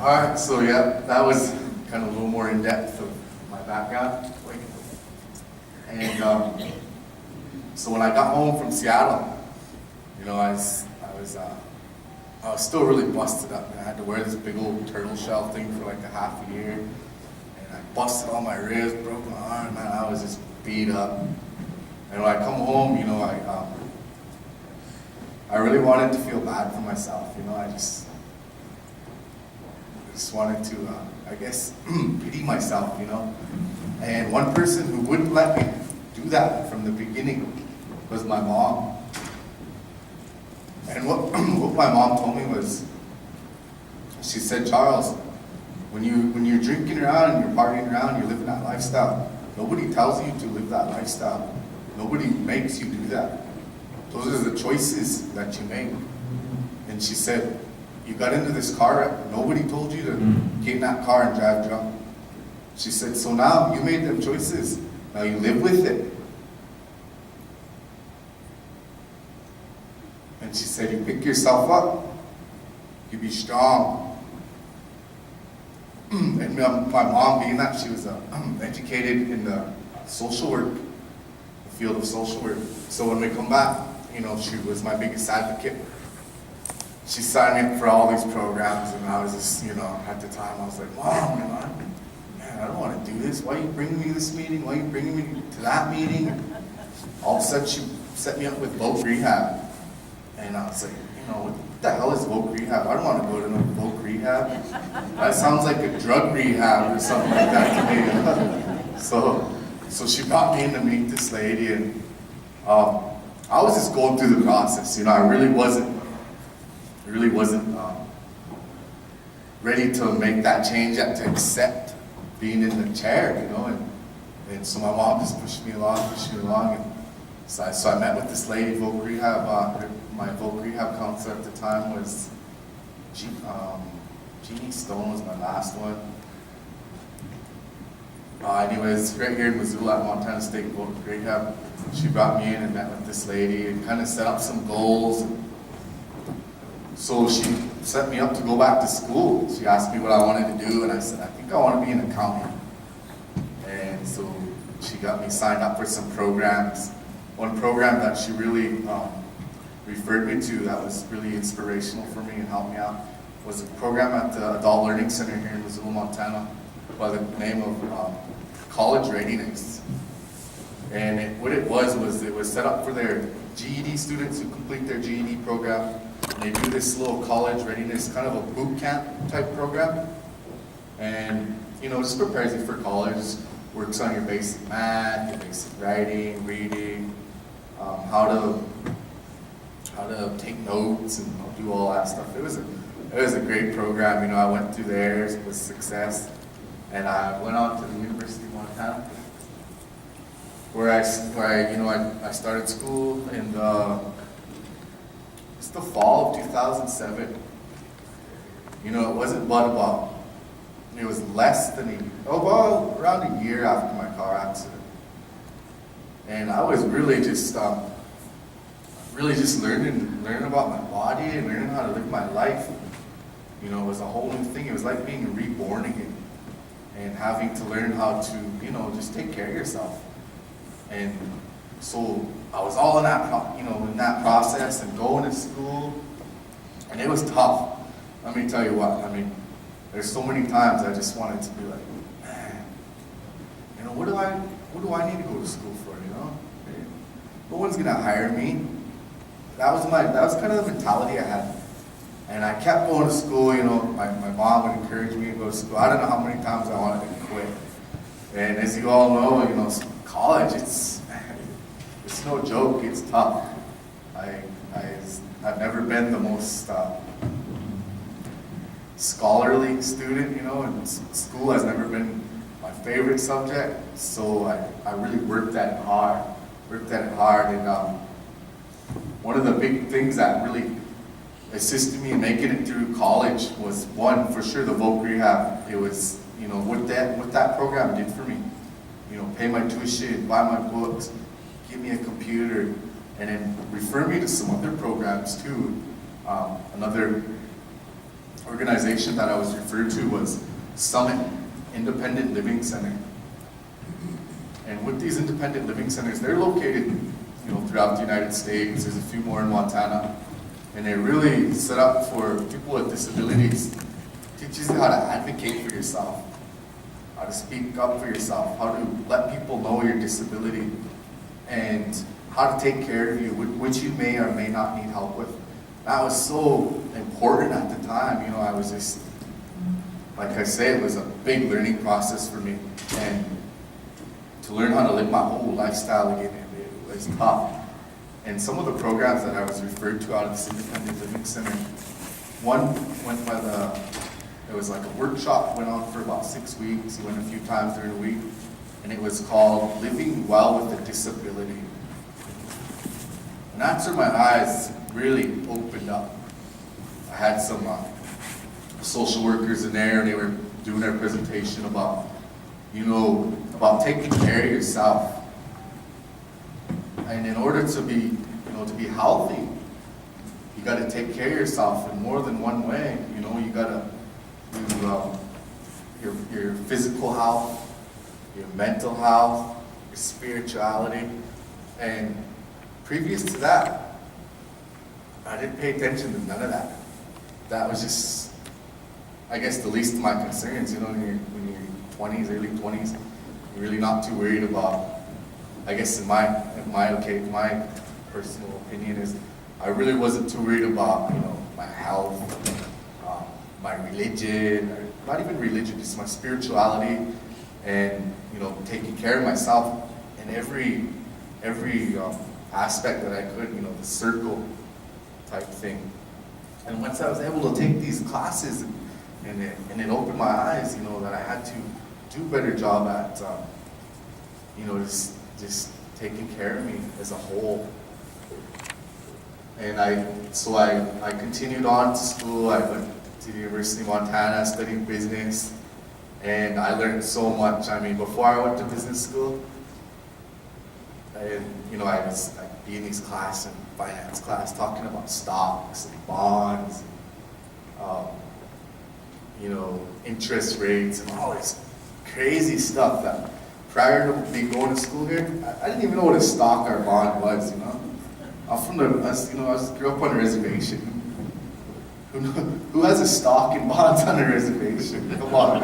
Alright, so yeah, that was kind of a little more in depth of my background. And so when I got home from Seattle, you know, I was still really busted up. And I had to wear this big old turtle shell thing for like a half a year. And I busted all my ribs, broke my arm, man, I was just beat up. And when I come home, you know, I really wanted to feel bad for myself, you know, I just wanted to, I guess, pity myself, you know. And one person who wouldn't let me do that from the beginning was my mom. And what my mom told me was, she said, Charles, when you're drinking around and you're partying around, you're living that lifestyle, nobody tells you to live that lifestyle. Nobody makes you do that. Those are the choices that you make. And she said, you got into this car wreck, nobody told you to get in that car and drive drunk. She said, so now you made them choices. Now you live with it. And she said, you pick yourself up, you be strong. And my mom, being that she was educated in the social work, the field of social work. So when we come back, you know, she was my biggest advocate. She signed me up for all these programs, and I was just, you know, at the time I was like, Mom, man, I don't want to do this. Why are you bringing me to this meeting? Why are you bringing me to that meeting? All of a sudden she set me up with voc rehab. And I was like, you know, what the hell is voc rehab? I don't want to go to no voc rehab. That sounds like a drug rehab or something like that to me. So she brought me in to meet this lady, and I was just going through the process. You know, I really wasn't ready to make that change, to accept being in the chair, you know. And so my mom just pushed me along, and so I met with this lady, voc rehab. My voc rehab counselor at the time was Jeannie Stone was my last one. Anyways, right here in Missoula at Montana State Voc Rehab, she brought me in and met with this lady and kind of set up some goals. So she set me up to go back to school. She asked me what I wanted to do, and I said, I think I want to be an accountant. And so she got me signed up for some programs. One program that she really referred me to that was really inspirational for me and helped me out was a program at the Adult Learning Center here in Missoula, Montana, by the name of College Readiness. And what it was it was set up for their GED students who complete their GED program. And they do this little college readiness, kind of a boot camp type program. And, you know, just prepares you for college, works on your basic math, your basic writing, reading, how to take notes and do all that stuff. It was a great program. You know, I went through there with success, and I went on to the University of Montana, where I started school in it's the fall of 2007. You know, it wasn't but about, it was less than around a year after my car accident. And I was really just learning about my body and learning how to live my life. You know, it was a whole new thing. It was like being reborn again and having to learn how to, you know, just take care of yourself. And so I was all in that process and going to school, and it was tough. Let me tell you what, I mean, there's so many times I just wanted to be like, man, you know, what do I need to go to school for, you know? No one's gonna hire me. That was kind of the mentality I had. And I kept going to school, you know, my mom would encourage me to go to school. I don't know how many times I wanted to quit. And as you all know, you know, college, it's no joke, it's tough. I've never been the most scholarly student, you know, and school has never been my favorite subject, so I really worked at it hard, and one of the big things that really assisted me in making it through college was, one, for sure, the voc rehab. It was, you know, what that program did for me, you know, pay my tuition, buy my books, give me a computer, and then refer me to some other programs too. Another organization that I was referred to was Summit Independent Living Center. And with these independent living centers, they're located, throughout the United States. There's a few more in Montana. And they're really set up for people with disabilities. Teaches you how to advocate for yourself, how to speak up for yourself, how to let people know your disability, and how to take care of you, which you may or may not need help with. That was so important at the time. I was just, like I say, it was a big learning process for me. And to learn how to live my whole lifestyle again, it was tough. And some of the programs that I was referred to out of this independent living center, one went by it was like a workshop, went on for about 6 weeks. You went a few times during the week. And it was called Living Well with a Disability. And that's where my eyes really opened up. I had some social workers in there, and they were doing their presentation about, about taking care of yourself. And in order to be, to be healthy, you got to take care of yourself in more than one way. You got to do your physical health, your mental health, your spirituality. And previous to that, I didn't pay attention to none of that. That was just, I guess, the least of my concerns. When you're 20s, early 20s, you're really not too worried about, I guess in my personal opinion is, I really wasn't too worried about, my health, my religion, or not even religion, just my spirituality, and, taking care of myself in every aspect that I could, the circle type thing. And once I was able to take these classes, and it opened my eyes, that I had to do a better job at, just taking care of me as a whole. And I continued on to school. I went to the University of Montana, studying business, and I learned so much. Before I went to business school, I I'd be in these classes, finance class, talking about stocks and bonds, interest rates and all this crazy stuff that prior to me going to school here, I didn't even know what a stock or bond was. I grew up on a reservation. Who has a stock and bonds on a reservation? Come on.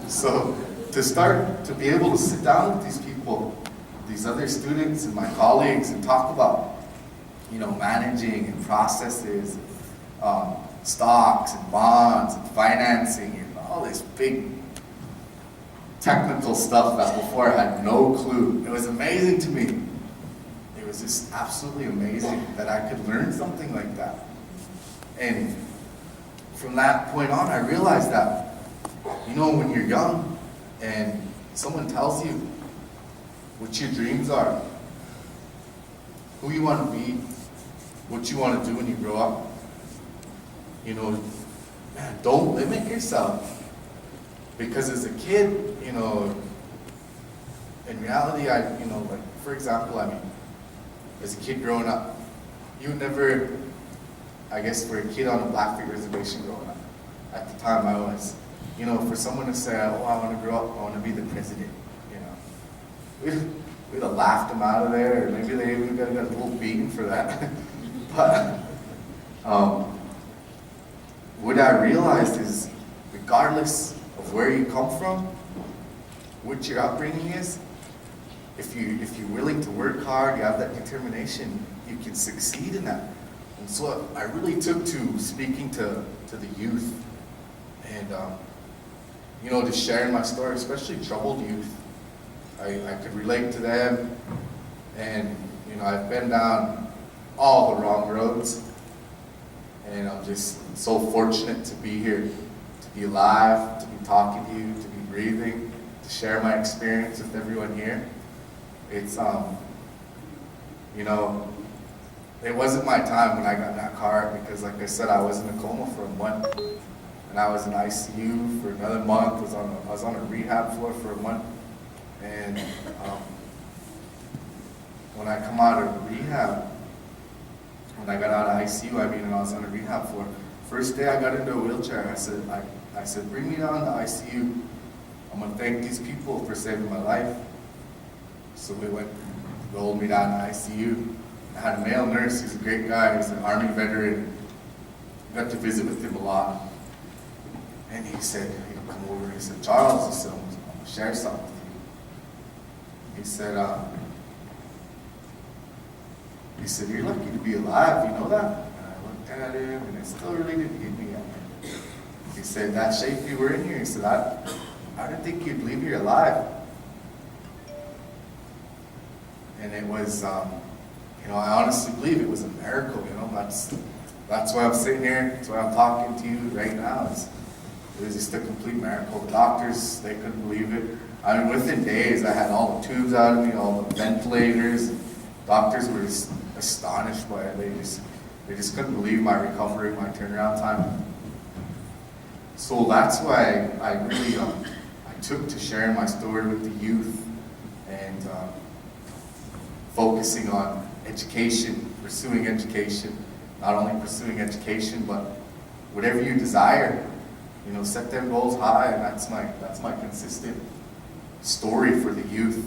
So to be able to sit down with these people, these other students and my colleagues, and talk about, managing and processes, stocks and bonds and financing and all this big technical stuff that before I had no clue. It was amazing to me. It was just absolutely amazing that I could learn something like that. And from that point on, I realized that, when you're young and someone tells you what your dreams are, who you want to be, what you want to do when you grow up, don't limit yourself. Because as a kid, in reality, for example, as a kid growing up, you would never, I guess for a kid on a Blackfeet reservation growing up, at the time I was, for someone to say, oh, I want to grow up, I want to be the president, we'd have laughed them out of there, or maybe they even got a little beaten for that. But what I realized is, regardless of where you come from, what your upbringing is, if you're willing to work hard, you have that determination, you can succeed in that. And so I really took to speaking to the youth, and just sharing my story, especially troubled youth. I could relate to them, and I've been down all the wrong roads, and I'm just so fortunate to be here, to be alive, to be talking to you, to be breathing, to share my experience with everyone here. It's it wasn't my time when I got in that car, because like I said, I was in a coma for a month, and I was in ICU for another month. I was on a rehab floor for a month, and when I come out of rehab, when I got out of ICU, and I was on a rehab floor, First day I got into a wheelchair, I said, bring me down to ICU. I'm gonna thank these people for saving my life. So we rolled me down to ICU. I had a male nurse, he's a great guy, he's an Army veteran. I got to visit with him a lot. And he said, he'd come over and he said, Charles, he said, I'm gonna share something with you. He said, you're lucky to be alive, you know that? And I looked at him and it still really didn't hit me yet. He said, that shape you were in here, he said, I didn't think you'd believe you're alive. And it was, I honestly believe it was a miracle, That's why I'm sitting here, that's why I'm talking to you right now. It was just a complete miracle. The doctors, they couldn't believe it. I mean, within days, I had all the tubes out of me, all the ventilators. Doctors were just astonished by it. They just couldn't believe my recovery, my turnaround time. So that's why I really I took to sharing my story with the youth and focusing on education, pursuing education. Not only pursuing education, but whatever you desire, set them goals high, and that's my consistent story for the youth.